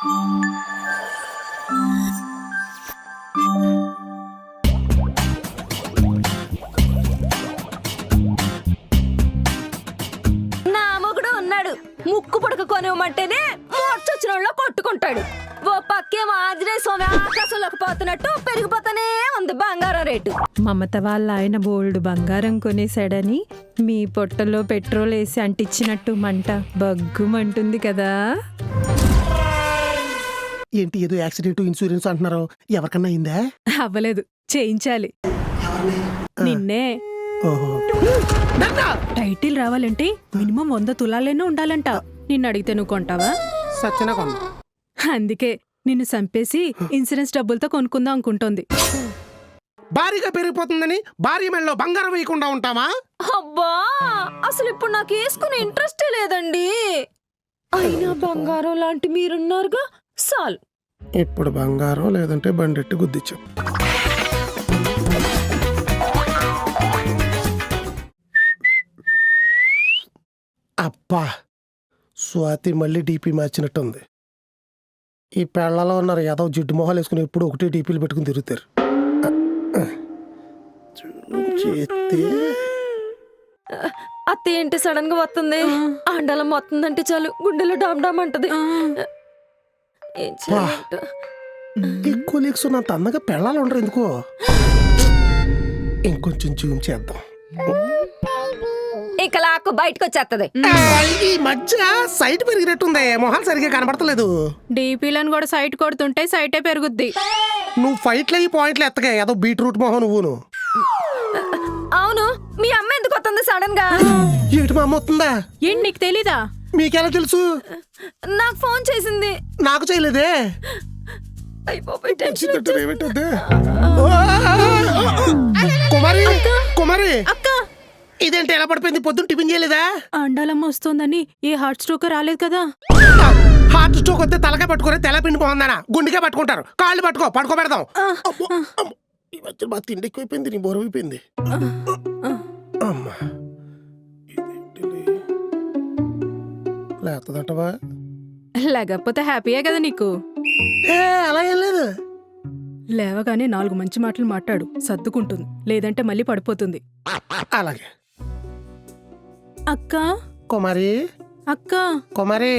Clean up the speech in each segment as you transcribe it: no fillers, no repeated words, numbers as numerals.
నా మొగుడు ఉన్నాడు, ముక్కు పుడక కొనివ్వమంటేనే మూర్చొచ్చిన వాళ్ళ కొట్టుకుంటాడు. ఓ పక్కేమో ఆంజనేయ స్వామి ఆకాశంలోకి పోతున్నట్టు పెరిగిపోతానే ఉంది బంగారం రేటు. మమత వాళ్ళ ఆయన బోల్డ్ బంగారం కొనేశాడని మీ పొట్టలో పెట్రోల్ వేసి అంటించినట్టు మంట బగ్గుమంటుంది కదా. ఏంటి ఏదో యాక్సిడెంట్ ఇన్సూరెన్స్ అంటున్నారు, ఎవరికన్నా అయిందా? అవ్వలేదు, చేయించాలి. నిన్నే. ఓహో. టైటిల్ రావాలంటే మినిమం 100 తులాలైనా ఉండాలంట. నిన్ను అడిగితే నువ్వు కొంటావా? సచ్చినా కొన్న. అందుకే నిన్ను చంపేసి ఇన్సూరెన్స్ డబ్బులతో కొనుక్కుందాం అనుకుంటోంది. భారీగా పెరిగిపోతుందని భారీ మెడలో బంగారం వేయకుండా ఉంటామా? అబ్బా, అసలు ఇప్పుడు నాకు వేసుకునే ఇంట్రెస్టే లేదండి. అయినా బంగారం లాంటి మీరున్నారుగా, సాల్. ఇప్పుడు బంగారం లేదంటే బండెట్టి గుద్దిచ్చాం. అబ్బా, స్వాతి మళ్ళీ డీపీ మార్చినట్టుంది. ఈ పెళ్లలో ఉన్నారు ఏదో జిడ్డు మొహాలు వేసుకుని ఎప్పుడు ఒకటే డీపీలు పెట్టుకుని తిరుగుతారు. అత్త ఏంటి సడన్ గా వస్తుంది? ఆండాలం వస్తుందంటే చాలు గుండెలో డామ్ డామ్ అంటది. ఏం చేయాలంట? ఎక్కువ లీక్స్ ఉన్నంత అందంగా పెళ్ళాలు ఉండరు ఎందుకో. ఇంకొంచెం జూమ్ చేద్దాం. ఇక లాక్కు బయటకు వచ్చేస్తది. ఈ మధ్య సైట్ పెరిగినట్టుంది, మొహాలు సరిగ్గా కనబడతలేదు. డీపీలను కూడా సైట్ కొడుతుంటే సైటే పెరుగుద్ది. నువ్వు ఫైట్లు అయ్యి పాయింట్లు ఎత్తగా ఏదో బీట్రూట్ మొహం నువ్వును. అవును, మీ అమ్మ ఎందుకు వస్తుంది సడన్ గా? ఏంటి మా అమ్మ వస్తుందా? ఏంటి నీకు తెలీదా? మీకెలా తెలుసు? నాకు ఫోన్ చేసింది. నాకు చేయలేదే. కుమారి, కుమారి అక్క, ఇదేంటి ఎలా పడిపోయింది? పొద్దున్న టిఫిన్ చేయలేదా? అండాలమ్మ వస్తోందని ఏ హార్ట్ స్ట్రోక్ రాలేదు కదా. హార్ట్ స్ట్రోక్ వస్తే తలకే పట్టుకుని తెల్లపిండి పోందానా, గుండెకే పట్టుకుంటారు. కాళ్ళు పట్టుకో, పడుకో పెడదాం. ఈ మధ్య బాగా తిండి ఎక్కువైపోయింది, నీ బోరు అయిపోయింది. అమ్మా, లేకపోతే లేకపోతే హ్యాపీయే కదా నీకు. అలా ఏం లేదు. లేవగానే 4 మంచి మాటలు మాట్లాడు, సర్దుకుంటుంది. లేదంటే మళ్ళీ పడిపోతుంది. అలాగే. అక్క, కుమారి, అక్క, కుమారి.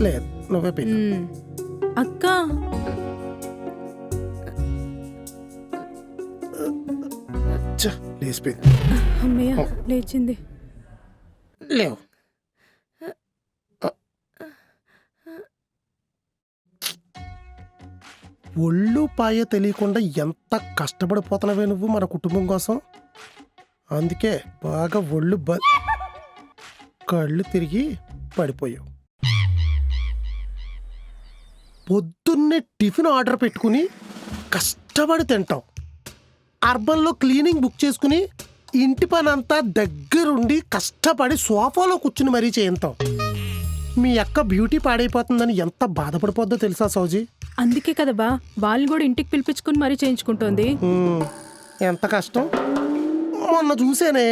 లేదు, నువ్వే పిల్ల. అక్క, లేచిపోయింది. అమ్మయ్య లేచింది. లేవు. ఒళ్ళు పాయ తెలియకుండా ఎంత కష్టపడిపోతున్నావే నువ్వు మన కుటుంబం కోసం. అందుకే బాగా ఒళ్ళు కళ్ళు తిరిగి పడిపోయావు. పొద్దున్నే టిఫిన్ ఆర్డర్ పెట్టుకుని కష్టపడి తింటావు. అర్బన్లో క్లీనింగ్ బుక్ చేసుకుని ఇంటి పని అంతా దగ్గరుండి కష్టపడి సోఫాలో కూర్చుని మరీ చేయంతావు. మీ అక్క బ్యూటీ పాడైపోతుందని ఎంత బాధపడిపోద్దో తెలుసా సౌజీ? అందుకే కదా బా వాళ్ళు కూడా ఇంటికి పిలిపించుకుని మరీ చేయించుకుంటోంది. ఎంత కష్టం. మొన్న చూసేనే,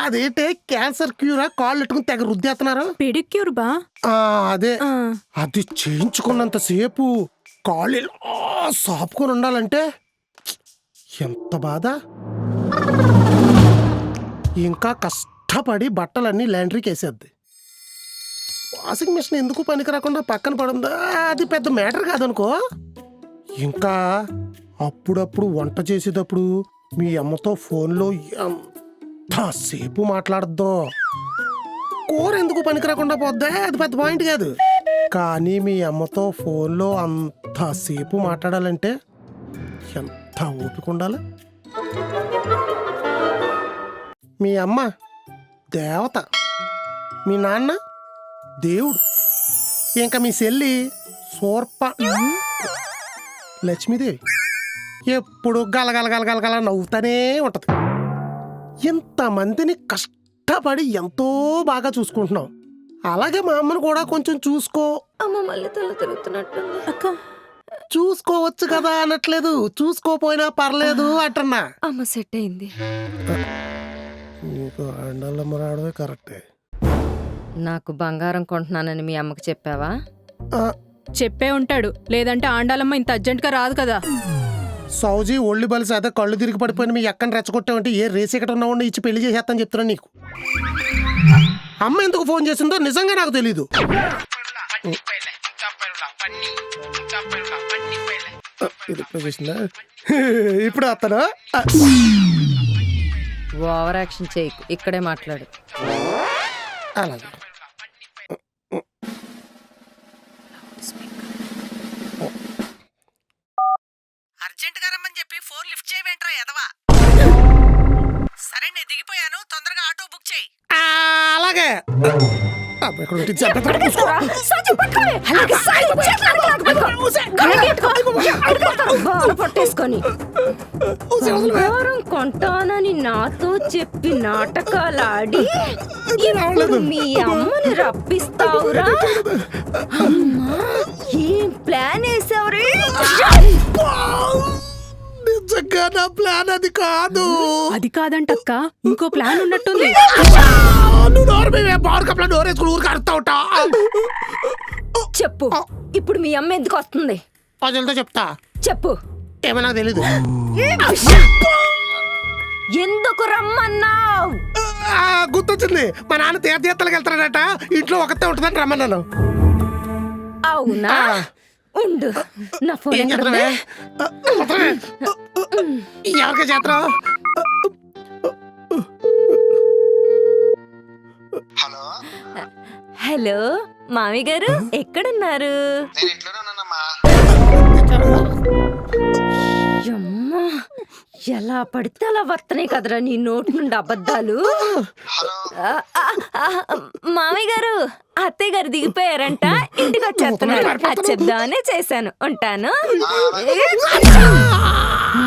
అదేంటే క్యాన్సర్ క్యూరా, కాళ్ళు పెట్టుకుని తెగ రుద్దేస్తున్నారు. పెడిక్యూర్ బా. అదే, అది చేయించుకున్నంత సేపు కాళ్ళు ఇలా సాపుకొని ఉండాలంటే ఎంత బాధ. ఇంకా కష్టపడి బట్టలన్నీ లాండ్రీకి వేసేద్ది. వాషింగ్ మిషన్ ఎందుకు పనికి రాకుండా పక్కన పడుందా, అది పెద్ద మ్యాటర్ కాదనుకో. ఇంకా అప్పుడప్పుడు వంట చేసేటప్పుడు మీ అమ్మతో ఫోన్లో ఎంతసేపు మాట్లాడద్దో. కూర ఎందుకు పనికి రాకుండా పోద్దా, అది పెద్ద పాయింట్ కాదు. కానీ మీ అమ్మతో ఫోన్లో అంతసేపు మాట్లాడాలంటే ఎంత ఓపిక ఉండాలి. మీ అమ్మ దేవత, మీ నాన్న దేవుడు, ఇంకా మీ చెల్లి సూర్ప లక్ష్మీదేవి. ఎప్పుడు గలగలగలగలగల నవ్వుతానే ఉంటది. ఇంతమందిని కష్టపడి ఎంతో బాగా చూసుకుంటున్నాం. అలాగే మా అమ్మను కూడా కొంచెం చూసుకో. అమ్మ మళ్ళీ తల తిరుగుతున్నట్టుంది. అక్క, చూసుకోవచ్చు కదా అనట్లేదు, చూసుకోపోయినా పర్లేదు అంటున్నా. అమ్మ సెట్ అయింది. నీకు అండాలమ్మ రావడమే కరెక్టే. నాకు బంగారం కొంటున్నానని మీ అమ్మకి చెప్పావా? ఆ, చెప్పే ఉంటాడు, లేదంటే ఆండాలమ్మ ఇంత అర్జెంట్గా రాదు కదా. సౌజీ ఒళ్ళు బలిసి అదే కళ్ళు తిరిగి పడిపోయిన మీ ఎక్కని రెచ్చగొట్టావంటే ఏ రేస్ ఇక్కడ ఉన్నవాడిని ఇచ్చి పెళ్లి చేసేస్తాను చెప్తున్నా నీకు. అమ్మ ఎందుకు ఫోన్ చేసిందో నిజంగా నాకు తెలీదు. ఇది ఇప్పుడు చేసిందా? ఇప్పుడు అతను ఓవర్ యాక్షన్ చేయకు, ఇక్కడే మాట్లాడు. అలాగే అర్జెంటుగా రమ్మని చెప్పి ఫోన్ లిఫ్ట్ చేయవేంట్రా ఎదవా. సరే నేను దిగిపోయాను, తొందరగా ఆటో బుక్ చేయి. అలాగే అబ్బా, ఇక్కడ ఉంటే చెప్పేస్తాడు. పట్టేసుకొని బంగారం కొంటానని నాతో చెప్పి నాటకాలాడి ఇప్పుడు మీ అమ్మని రప్పిస్తావురా? అమ్మా, ఏం ప్లాన్ వేసావురే? నిజంగా నా ప్లాన్ అది కాదు. అది కాదంటక్క, ఇంకో ప్లాన్ ఉన్నట్టుంది. నువ్వు నోరేసుకుని ఊరికి అరుతా ఉంటా. చెప్పు, ఇప్పుడు మీ అమ్మ ఎందుకు వస్తుంది? ప్రజలతో చెప్తా. చెప్పు. ఏమో నాకు తెలీదు. ఎందుకు రమ్మన్నావు? గుర్తొచ్చింది, మా నాన్న తీర్థయాత్రలకు వెళ్తాడట, ఇంట్లో ఒకతే ఉంటుందని రమ్మన్నాను. అవునా? ఉండు, నా ఫోన్ ఏం చేస్తున్నావే? ఎవరికే చేస్తావు? హలో, హలో మామి గారు, ఎక్కడున్నారు? నేను ఇంట్లోనే ఉన్నానమ్మా. అమ్మా, ఎలా పడితే అలా వస్తున్నాయి కదరా నీ నోటి నుండి అబద్ధాలు. హలో, మామయ్య గారు, అత్తయ్య గారు దిగిపోయారంట, ఇంటికి వచ్చేస్తున్నారు. అది చెప్దామనే చేశాను. ఉంటాను.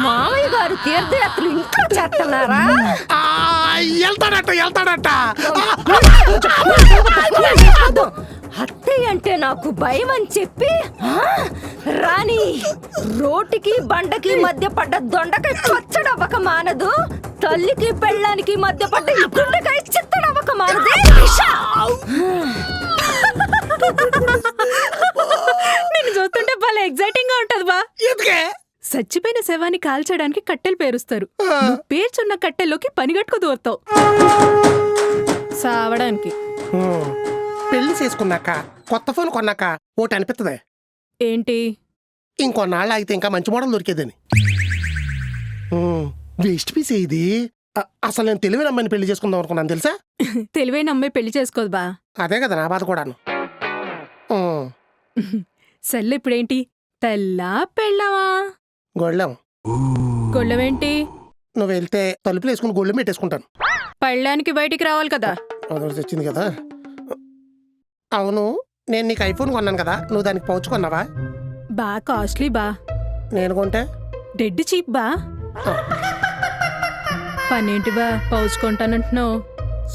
మామయ్య గారు తీర్థయాత్రలు ఇంకా చేస్తున్నారా? వెళ్తాడట. అత్తయ్య అంటే నాకు భయం అని చెప్పి రాణి రోటికి బండకి మధ్య పడ్డ దొండకాయ పచ్చడవ్వక మానదు, తల్లికి పెళ్ళానికి మధ్య పడ్డ ఈ గుండెకాయ చిత్తడవ్వక మానదు. నేను చూస్తుంటే భలే ఎగ్జైటింగ్ గా ఉంటది బా. ఎందుకే? చచ్చిపోయిన శవాన్ని కాల్చడానికి కట్టెలు పేరుస్తారు. నువ్వు పేర్చున్న కట్టెల్లోకి పనిగట్టుకు దూరతావు సావడానికి. పెళ్లి చేసుకున్నాక కొత్త ఫోన్ కొన్నాక ఒకటి అనిపిస్తుంది, ఏంటి? ఇంకొన్నాళ్ళు ఆగితే ఇంకా మంచి మోడల్ దొరికేదని. వేస్ట్ పీస్ ఇది. అసలు నేను తెలివైన అమ్మాయిని పెళ్లి చేసుకుందాం అనుకున్నాను తెలుసా. తెలివైన అమ్మాయి పెళ్లి చేసుకోదు బా. అదే కదా నా బాధ కూడాను. సర్లే, ఇప్పుడేంటి? తెల్లా పెళ్ళావా? గొళ్ళెం. గొళ్ళవేంటి? నువ్వు వెళ్తే తలుపులు వేసుకుని గొళ్ళెం పెట్టేసుకుంటాను. పళ్ళానికి బయటికి రావాలి కదా. అదొకటి తెచ్చింది కదా. అవును, నేను నీకు ఐఫోన్ కొన్నాను కదా, నువ్వు దానికి పౌచ్ కొన్నావా? బా కాస్ట్లీ బా. నేను కొంటే డెడ్ చీప్ బా. పనేంటి బా పౌచ్ కొంటానంటున్నావు?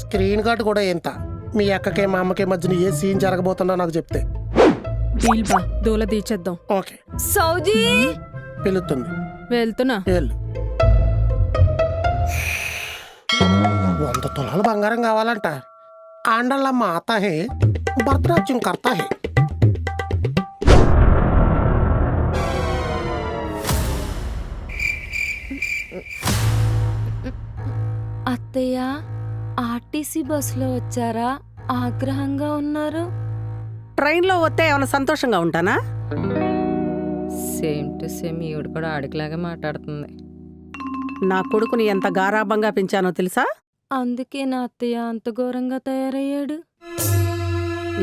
స్క్రీన్ గార్డ్ కూడా ఎంత? మీ అక్కకే మా అమ్మకే మధ్యన ఏ సీన్ జరగబోతుందో నాకు చెప్తే. డీల్ బా, దూల తీర్చేద్దాం. ఓకే. సౌజీ పిలుస్తుంది, వెళ్తున్నా. వెళ్ళు. 100 తులాలు బంగారం కావాలంట. ఆండళ్ళమ్మ ఆతా హే, భరతనాట్యం కర్తా హే. అత్తయ్య, ఆర్టీసీ బస్సులో వచ్చారా? ఆగ్రహంగా ఉన్నారు. ట్రైన్లో వస్తే ఏమైనా సంతోషంగా ఉంటానా? సేమ్ టు సేమ్ ఈవిడ కూడా ఆడికిలాగా మాట్లాడుతుంది. నా కొడుకుని ఎంత గారాబంగా పెంచానో తెలుసా? అందుకే నా అత్తయ్య అంత ఘోరంగా తయారయ్యాడు.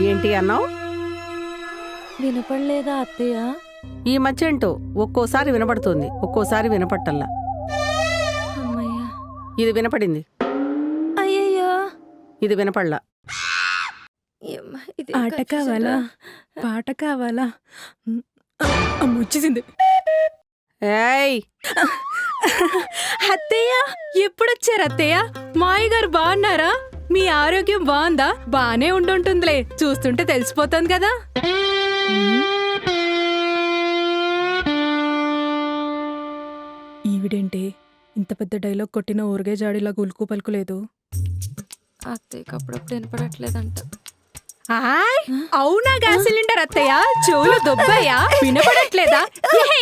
ఏంటి అన్నావు? వినపడలేదా అత్తయ్య? ఈ మధ్య ఏంటో ఒక్కోసారి వినపడుతుంది, ఒక్కోసారి వినపట్టల్లా. అమ్మయ్య. ఇది వినపడింది, అయ్యయ్యో, ఇది వినపడలా. ఆట కావాలా, పాట కావాలా? ముచ్చేసింది. ఏయ్, అత్తయ్య, ఎప్పుడొచ్చారు అత్తయ్య? మాయ గారు బాగున్నారా? మీ ఆరోగ్యం బాగుందా? బానే ఉండుంటుందిలే, చూస్తుంటే తెలిసిపోతుంది కదా. ఈవిడేంటి ఇంత పెద్ద డైలాగ్ కొట్టిన ఊరిగే జాడిలా గుల్కు పలుకులేదు. అత్తయ్యకి అప్పుడప్పుడు వినపడట్లేదంట. ఆయ్, అవునా గ్యాస్ సిలిండర్ అత్తయ్య? చెవులు దొబ్బయ్యా? వినపడట్లేదా?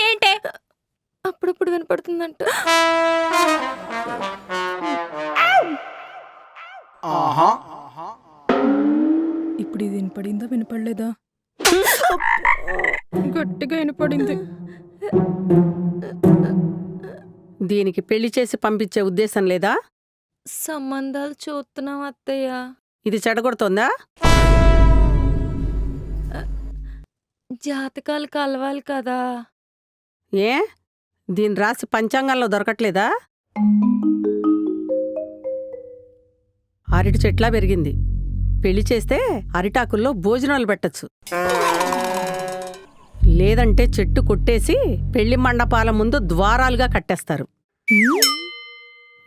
ఏంటే? అప్పుడప్పుడు వినపడుతుందంట. ఇప్పుడు ఇది వినపడిందా వినపడలేదా? గట్టిగా వినపడింది. దీనికి పెళ్లి చేసి పంపించే ఉద్దేశం లేదా? సంబంధాలు చూస్తున్నాం అత్తయ్య. ఇది చెడగొడుతోందా? జాతకాలు కలవాలి కదా. ఏ దీని రాసి పంచాంగంలో దొరకట్లేదా? అరటి చెట్లా పెరిగింది. పెళ్లి చేస్తే అరిటాకుల్లో భోజనాలు పెట్టచ్చు. లేదంటే చెట్టు కొట్టేసి పెళ్లి మండపాల ముందు ద్వారాలుగా కట్టేస్తారు.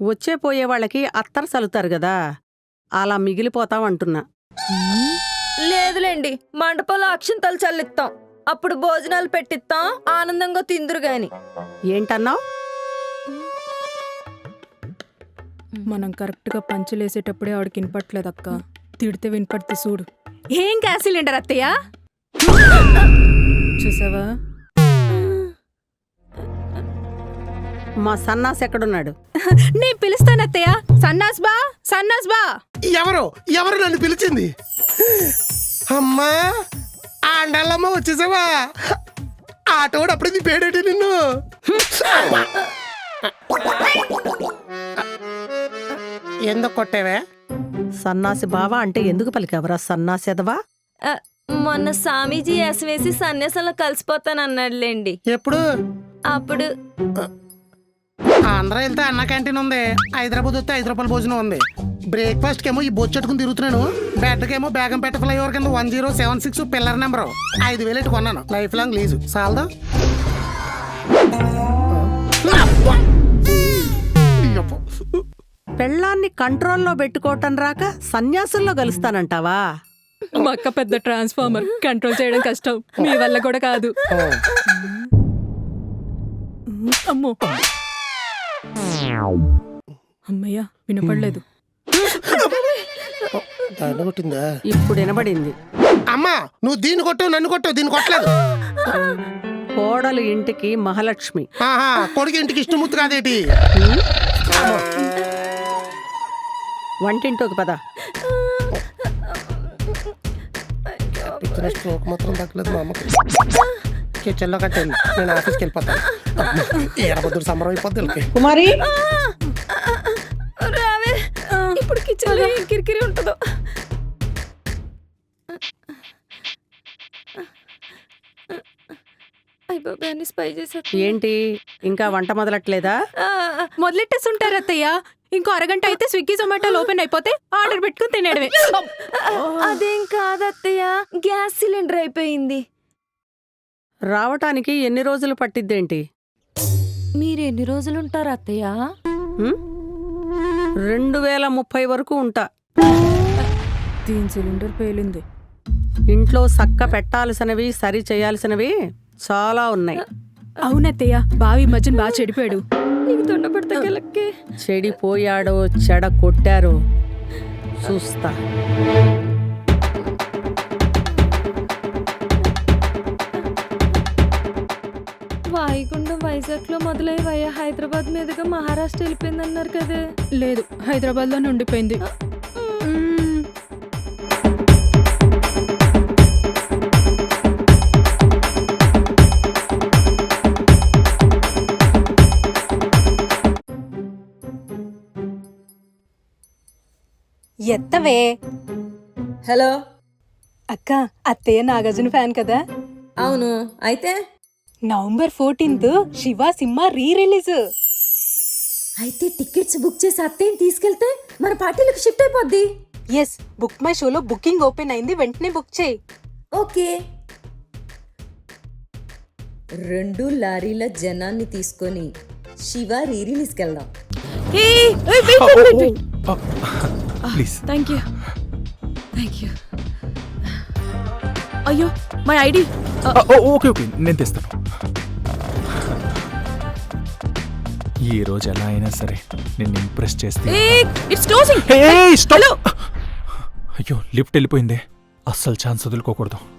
వచ్చే పోయే వాళ్ళకి అత్తరు సలుతారు గదా, అలా మిగిలిపోతావంటున్నా. లేదులేండి, మండపంలో అక్షింతలు చల్లిస్తాం, అప్పుడు భోజనాలు పెట్టిస్తాం, ఆనందంగా తిందురు గాని. ఏంటన్నావు? మనం కరెక్ట్ గా పంచులేసేటప్పుడే ఆవిడకి వినపట్లేదు అక్క. తిడితే వినపడితే చూడు. ఏం గ్యాస్ సిలిండర్ అత్తయ్య? చూసావా? మా సన్నాసి ఎక్కడున్నాడు? నీ పిలుస్తాను అత్తయ్య. సన్నాస్ బా, సన్నాస్ బా. ఎవరు నన్ను పిలిచింది? అమ్మా ఆండాలమ్మ వచ్చేసావా? ఆటోడు అప్పుడే నీ పేడేటి నిన్ను. ఎందుకు కొట్టేవే? సన్నాసి బావా అంటే ఎందుకు పలికావరా సన్నాసెదవా? ఆ, మొన్న స్వామీజీ వేసి సన్యాసంలో కలిసిపోతానన్నాడులేండి. ఎప్పుడు? అప్పుడు ఆంధ్ర వెళ్తే అన్న క్యాంటీన్ ఉంది, హైదరాబాద్ వస్తే 5 రూపాయల భోజనం ఉంది. బ్రేక్ఫాస్ట్ కేమో ఈ బొచ్చెట్టుకుని తిరుగుతున్నాను, బెడ్కేమో బేగంపేట ఫ్లైఓవర్ కింద 1076 పిల్లర్ నెంబరు 5,000 ఎట్టు కొన్నాను. లైఫ్ లాంగ్ లీజు చాలదా? పెళ్ళాన్ని కంట్రోల్లో పెట్టుకోవటం రాక సన్యాసుల్లో కలుస్తానంటావా? మా అక్క పెద్ద ట్రాన్స్ఫార్మర్, కంట్రోల్ చేయడం కష్టం. మీ వల్ల కూడా కాదు. అమ్మో, అమ్మయ్యా వినపడలేదు. కొట్టిందా? ఇప్పుడు వినబడింది. అమ్మా నువ్వు దీన్ని కొట్టావు, నన్ను కొట్టావు, దీన్ని కొట్టలేదు. కోడలు ఇంటికి మహాలక్ష్మి, కొడుకు ఇంటికి ఇష్టముత్తు కాదేటి? వంటింటోకి పద. స్ట్రోక్ మాత్రం తగ్గలేదు మా అమ్మకి. కిచెన్లో కట్టేది, నేను ఆఫీస్కి వెళ్ళిపోతాను. ఏడబద్దుడు సంబరం అయిపోద్ది. కుమారి రావే, ఇప్పుడు కిచెన్లో ఏం కిరికిరి ఉంటుందో. అయిపోయి స్పై చేసా. ఏంటి ఇంకా వంట మొదలట్లేదా? మొదలెట్టేసి ఉంటారు అత్తయ్య. ఇంకో అరగంట అయితే స్విగ్గీ జొమాటోలు ఓపెన్ అయిపోతే ఆర్డర్ పెట్టుకుని తినేయడమే. అదేం కాదత్తయ్య, గ్యాస్ సిలిండర్ అయిపోయింది. రావటానికి ఎన్ని రోజులు పట్టిద్దేంటి? మీరు ఎన్ని రోజులు ఉంటారు అత్తయ్య? 2030 వరకు ఉంటా. దీని సిలిండర్ పేలింది. ఇంట్లో సక్క పెట్టాల్సినవి సరి చేయాల్సినవి చాలా ఉన్నాయి. అవునత్తయ్య, బావి మధ్యన బాగా చెడిపోయాడు. నీకు తొండపడతా కెలక్కే. చెడిపోయాడో చెడ కొట్టారో చూస్తా. వాయుగుండం వైజాగ్ లో మొదలై హైదరాబాద్ మీదుగా మహారాష్ట్ర వెళ్ళిపోయింది అన్నారు కదే. లేదు, హైదరాబాద్ లోనే ఉండిపోయింది. ఎత్తవే. హలో అక్క, అత్తయ్య నాగార్జున ఫ్యాన్ కదా. అవును, అయితే November 14th Shiva cinema release. అయితే టికెట్స్ బుక్ చేసి అత్తయ్యని తీసుకెళ్తే మన పార్టీలకు షిఫ్ట్ అయిపోద్ది. ఎస్, బుక్ మై షోలో బుకింగ్ ఓపెన్ అయింది, వెంటనే బుక్ చేయి. ఓకే. 2 లారీల జనాన్ని తీసుకొని శివ రిలీజ్కి వెళ్దాం. ప్లీజ్. Thank you. అయ్యో, మై ఐడి. ఓకే నేను తెస్తాను. ఈ రోజు ఎలా అయినా సరే నిన్ను ఇంప్రెస్ చేస్తే. It's closing. అయ్యో లిఫ్ట్ వెళ్ళిపోయిందే. అస్సలు ఛాన్స్ వదులుకోకూడదు.